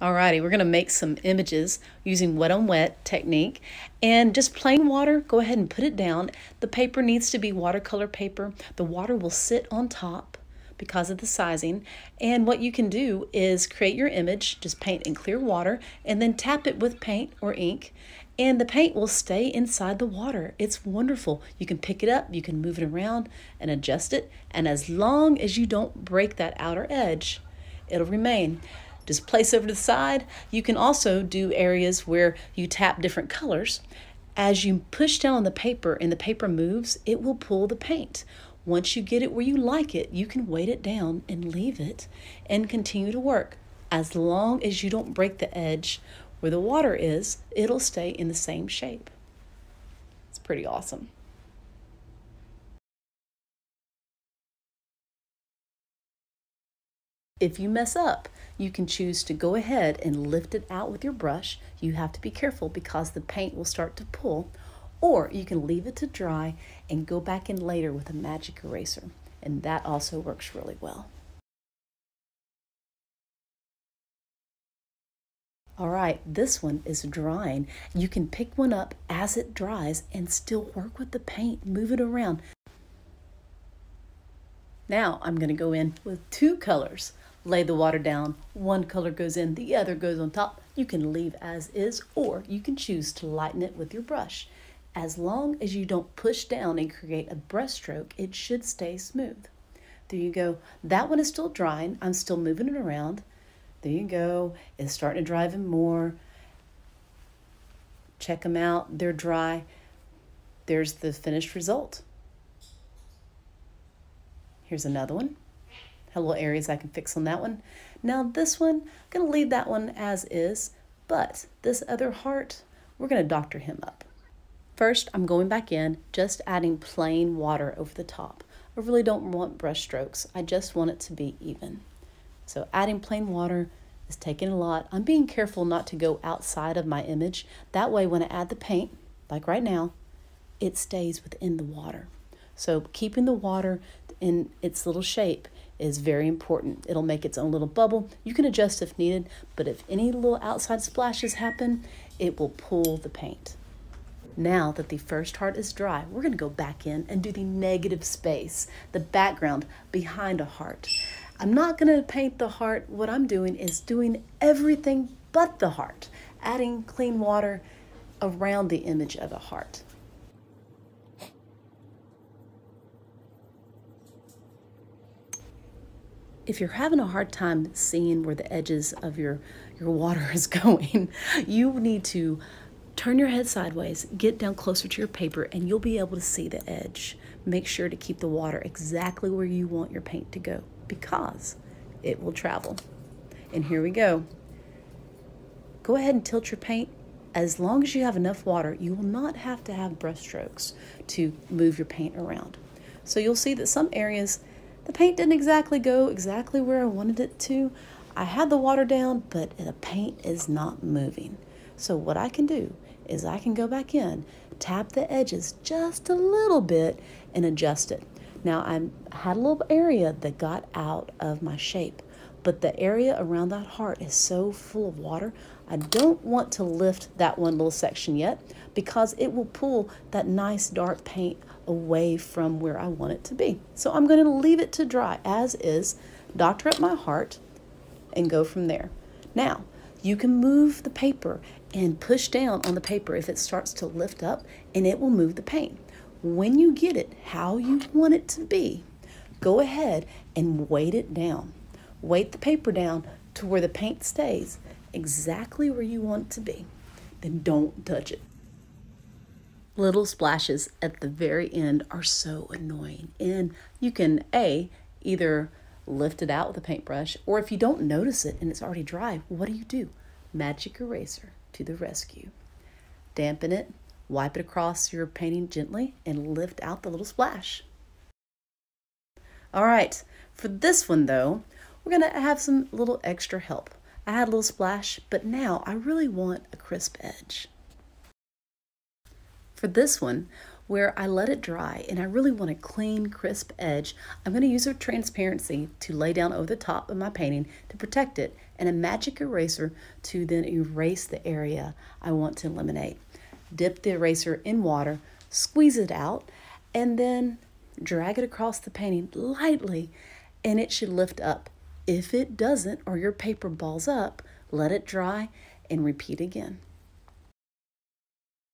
Alrighty, we're going to make some images using wet on wet technique, and just plain water, go ahead and put it down. The paper needs to be watercolor paper. The water will sit on top because of the sizing, and what you can do is create your image, just paint in clear water and then tap it with paint or ink, and the paint will stay inside the water. It's wonderful. You can pick it up, you can move it around and adjust it, and as long as you don't break that outer edge, it'll remain. Just place over to the side. You can also do areas where you tap different colors. As you push down on the paper and the paper moves, it will pull the paint. Once you get it where you like it, you can weight it down and leave it and continue to work. As long as you don't break the edge where the water is, it'll stay in the same shape. It's pretty awesome. If you mess up, you can choose to go ahead and lift it out with your brush. You have to be careful because the paint will start to pull, or you can leave it to dry and go back in later with a magic eraser, and that also works really well. All right, this one is drying. You can pick one up as it dries and still work with the paint, move it around. Now I'm going to go in with two colors. Lay the water down, one color goes in, the other goes on top. You can leave as is, or you can choose to lighten it with your brush. As long as you don't push down and create a brush stroke, it should stay smooth. There you go. That one is still drying. I'm still moving it around. There you go. It's starting to dry even more. Check them out. They're dry. There's the finished result. Here's another one. Have little areas I can fix on that one. Now this one, I'm going to leave that one as is, but this other heart, we're going to doctor him up. First, I'm going back in, just adding plain water over the top. I really don't want brush strokes. I just want it to be even. So adding plain water is taking a lot. I'm being careful not to go outside of my image. That way when I add the paint, like right now, it stays within the water. So keeping the water in its little shape is very important. It'll make its own little bubble. You can adjust if needed, but if any little outside splashes happen, it will pull the paint. Now that the first heart is dry, we're going to go back in and do the negative space, the background behind a heart. I'm not going to paint the heart. What I'm doing is doing everything but the heart, adding clean water around the image of a heart. If you're having a hard time seeing where the edges of your water is going, you need to turn your head sideways, get down closer to your paper, and you'll be able to see the edge. Make sure to keep the water exactly where you want your paint to go because it will travel. And here we go. Go ahead and tilt your paint. As long as you have enough water, you will not have to have brush strokes to move your paint around. So you'll see that some areas the paint didn't exactly go exactly where I wanted it to. I had the water down, but the paint is not moving. So what I can do is I can go back in, tap the edges just a little bit and adjust it. Now I had a little area that got out of my shape, but the area around that heart is so full of water, I don't want to lift that one little section yet because it will pull that nice dark paint away from where I want it to be. So I'm going to leave it to dry as is, doctor up my heart, and go from there. Now, you can move the paper and push down on the paper if it starts to lift up, and it will move the paint. When you get it how you want it to be, go ahead and weight it down. Weight the paper down to where the paint stays exactly where you want it to be. Then don't touch it. Little splashes at the very end are so annoying, and you can either lift it out with a paintbrush, or if you don't notice it and it's already dry, what do? Magic eraser to the rescue. Dampen it, wipe it across your painting gently, and lift out the little splash. All right, for this one though, we're gonna have some little extra help. I had a little splash, but now I really want a crisp edge. For this one, where I let it dry and I really want a clean, crisp edge, I'm going to use a transparency to lay down over the top of my painting to protect it and a magic eraser to then erase the area I want to eliminate. Dip the eraser in water, squeeze it out, and then drag it across the painting lightly, and it should lift up. If it doesn't, or your paper balls up, let it dry and repeat again.